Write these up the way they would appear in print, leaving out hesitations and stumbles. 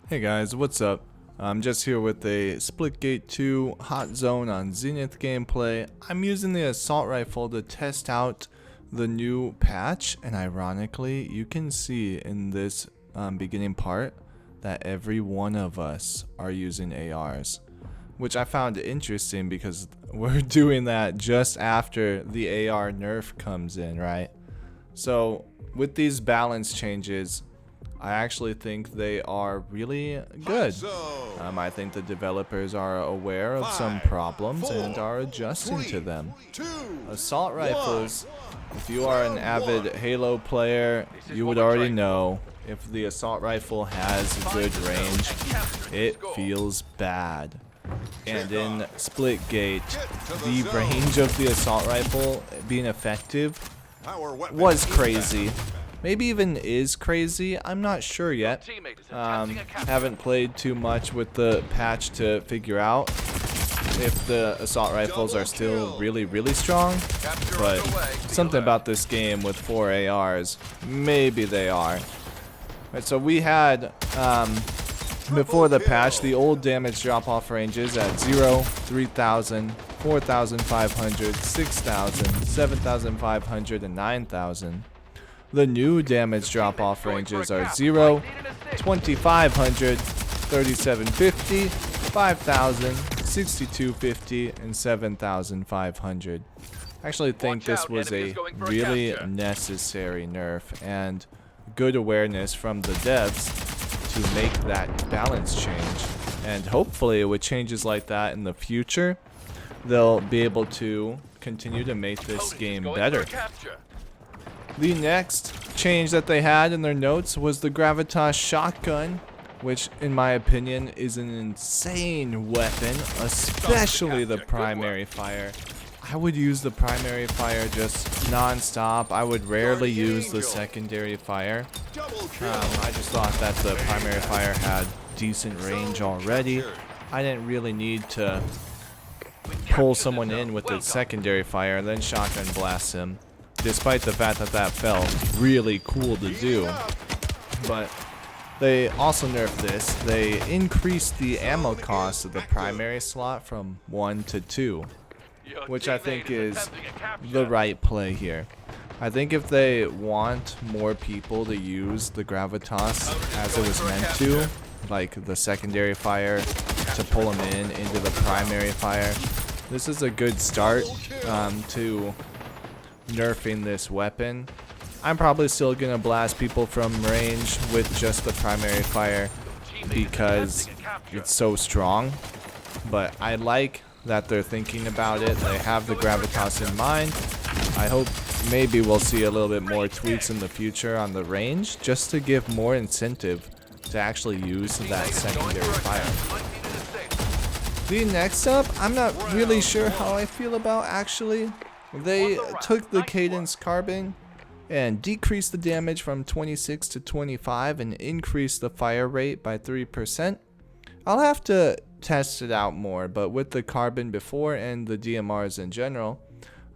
Hey guys, what's up? I'm just here with a Splitgate 2 Hot Zone on Zenith gameplay. I'm using the assault rifle to test out the new patch, and ironically, you can see in this beginning part that every one of us are using ARs, which I found interesting because we're doing that just after the AR nerf comes in, right? So with these balance changes, I actually think they are really good. I think the developers are aware of some problems and are adjusting to them. Assault rifles, if you are an avid Halo player, you would already know if the assault rifle has good range, it feels bad. And in Splitgate, the range of the assault rifle being effective was crazy. Maybe even is crazy. I'm not sure yet. Haven't played too much with the patch to figure out if the assault rifles are still really strong. But something about this game with 4 ARs, maybe they are. Right, so we had before the patch the old damage drop-off ranges at 0, 3,000, 4,500, 6,000, 7,500, and 9,000. The new damage drop-off ranges are 0, 2,500, 3,750, 5,000, 6,250, and 7,500. I actually think this was a really necessary nerf and good awareness from the devs to make that balance change. And hopefully with changes like that in the future, they'll be able to continue to make this game better. The next change that they had in their notes was the Gravitas shotgun, which in my opinion is an insane weapon, especially the primary fire. I would use the primary fire just non-stop. I would rarely use the secondary fire. I just thought that the primary fire had decent range already. I didn't really need to pull someone in with the secondary fire and then shotgun blast him, despite the fact that that felt really cool to do. But they also nerfed this. They increased the ammo cost of the primary slot from 1 to 2, which I think is the right play here. I think if they want more people to use the Gravitas as it was meant to, like the secondary fire to pull them into the primary fire, this is a good start to nerfing this weapon. I'm probably still gonna blast people from range with just the primary fire because it's so strong, but I like that they're thinking about it. They have the Gravitas in mind. I hope maybe we'll see a little bit more tweaks in the future on the range just to give more incentive to actually use that secondary fire. The next up, I'm not really sure how I feel about actually. They took the Cadence carbine and decreased the damage from 26 to 25 and increased the fire rate by 3%. I'll have to test it out more, but with the carbine before and the DMRs in general,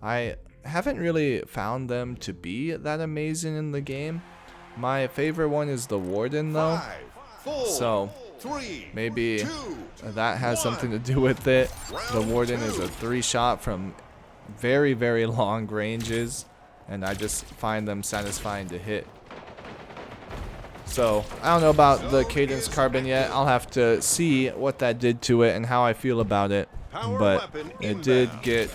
I haven't really found them to be that amazing in the game. My favorite one is the Warden though, so maybe that has something to do with it. The Warden is a 3-shot from very long ranges, and I just find them satisfying to hit. So I don't know about the Cadence carbine yet. I'll have to see what that did to it and how I feel about it, but it did get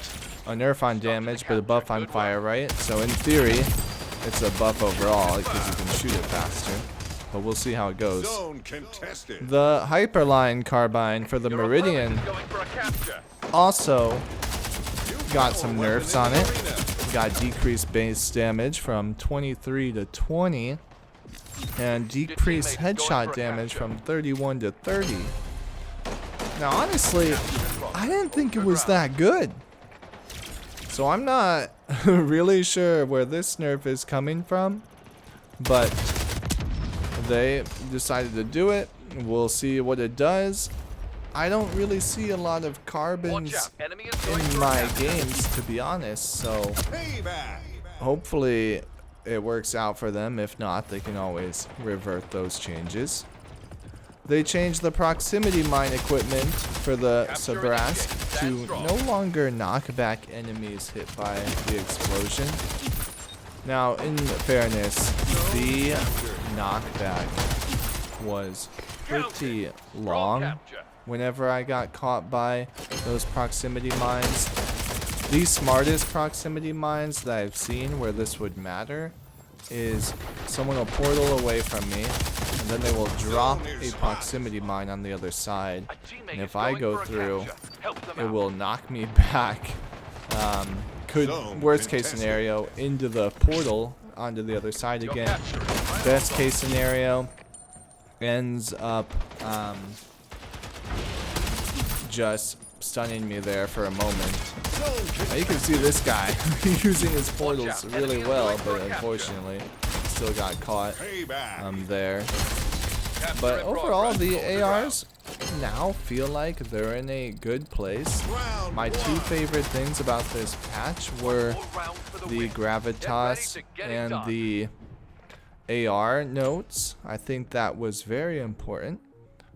a nerf on damage but a buff on fire, right? So in theory it's a buff overall because you can shoot it faster, but we'll see how it goes. The Hyperline carbine for the Meridian also got some nerfs on it. Got decreased base damage from 23 to 20 and decreased headshot damage from 31 to 30. Now honestly, I didn't think it was that good, so I'm not really sure where this nerf is coming from, but they decided to do it. We'll see what it does. I don't really see a lot of carbines in my games, to be honest, so hopefully it works out for them. If not, they can always revert those changes. They changed the proximity mine equipment for the Sabrask to no longer knock back enemies hit by the explosion. Now, in fairness, the knockback was pretty long whenever I got caught by those proximity mines. The smartest proximity mines that I've seen where this would matter is someone will portal away from me, and then they will drop a proximity mine on the other side, and if I go through, it will knock me back, worst case scenario, into the portal onto the other side again. Best case scenario ends up just stunning me there for a moment. Now you can see this guy using his portals really well, but unfortunately still got caught there. But overall, the ARs now feel like they're in a good place. My two favorite things about this patch were the gravitas and the AR notes. I think that was very important.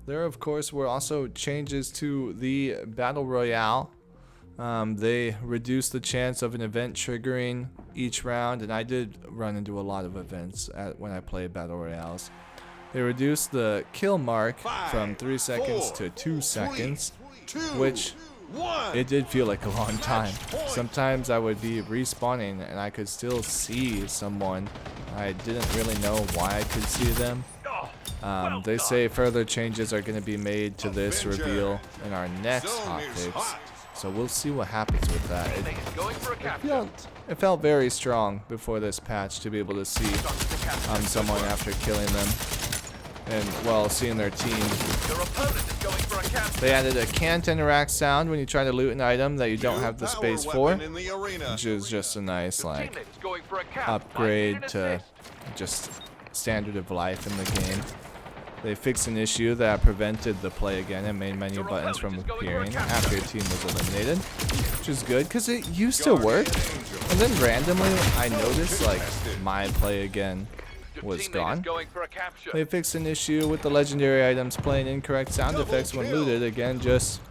There, of course, were also changes to the Battle Royale. They reduced the chance of an event triggering each round, and I did run into a lot of events when I played Battle Royales. They reduced the kill mark from 3 seconds to 2 seconds, which it did feel like a long time. Sometimes I would be respawning and I could still see someone. I didn't really know why I could see them. They say further changes are going to be made to this reveal in our next hotfix, so we'll see what happens with that. It felt very strong before this patch to be able to see someone after killing them and, well, seeing their team. They added a can't interact sound when you try to loot an item that you don't have the space for, which is just a nice, like, upgrade to just standard of life in the game. They fixed an issue that prevented the play again and main menu buttons from appearing after your team was eliminated, which is good because it used to work, and then randomly I noticed like my play again was gone. They fixed an issue with the legendary items playing incorrect sound effects when looted. Again, just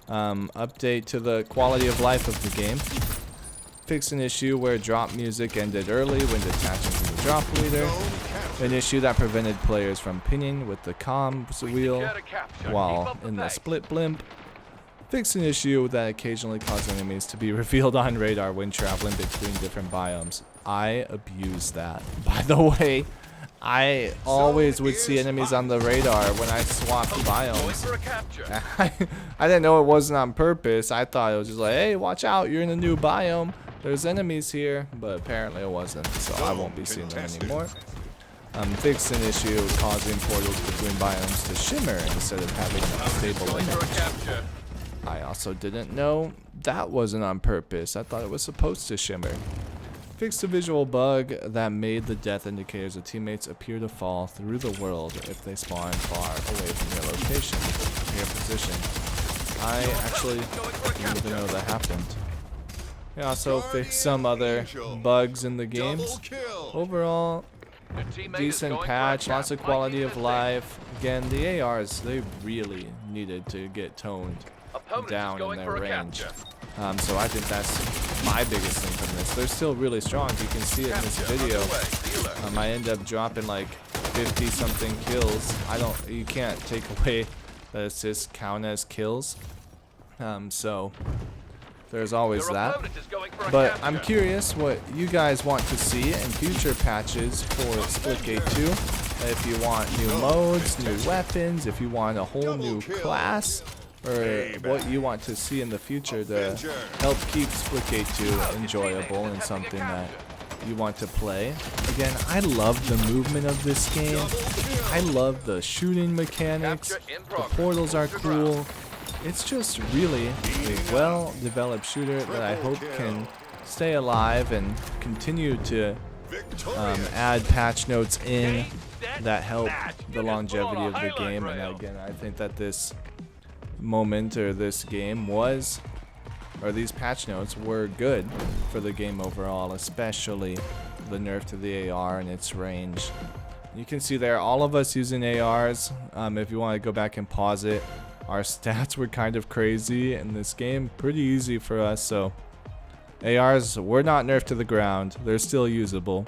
update to the quality of life of the game. Fixed an issue where drop music ended early when detaching from the drop leader. An issue that prevented players from pinning with the comms wheel while in the split blimp. Fixed an issue that occasionally caused enemies to be revealed on radar when traveling between different biomes. I abused that. By the way, I always would see enemies on the radar when I swapped biomes. I didn't know it wasn't on purpose. I thought it was just like, hey, watch out, you're in a new biome. There's enemies here, but apparently it wasn't, so I won't be seeing them anymore. Fixed an issue causing portals between biomes to shimmer instead of having a stable image. I also didn't know that wasn't on purpose. I thought it was supposed to shimmer. Fixed a visual bug that made the death indicators of teammates appear to fall through the world if they spawn far away from your location, your position. I actually didn't even know that happened. We also fixed some other bugs in the games. Overall, decent patch, lots of quality of life. Again, the ARs, they really needed to get toned down in their range. So I think that's my biggest thing from this. They're still really strong. You can see it in this video. I end up dropping like 50 something kills. You can't take away that assists count as kills. So there's always that. But I'm curious what you guys want to see in future patches for Splitgate 2. If you want new modes, new weapons, if you want a whole new class, or what you want to see in the future to help keep Splitgate 2 enjoyable and something that you want to play. Again, I love the movement of this game. I love the shooting mechanics. The portals are cool. It's just really a well-developed shooter that I hope can stay alive and continue to add patch notes in that help the longevity of the game. And again, I think that this moment or this game these patch notes were good for the game overall, especially the nerf to the AR and its range. You can see there, all of us using ARs. If you want to go back and pause it, our stats were kind of crazy in this game. Pretty easy for us, so ARs were not nerfed to the ground. They're still usable.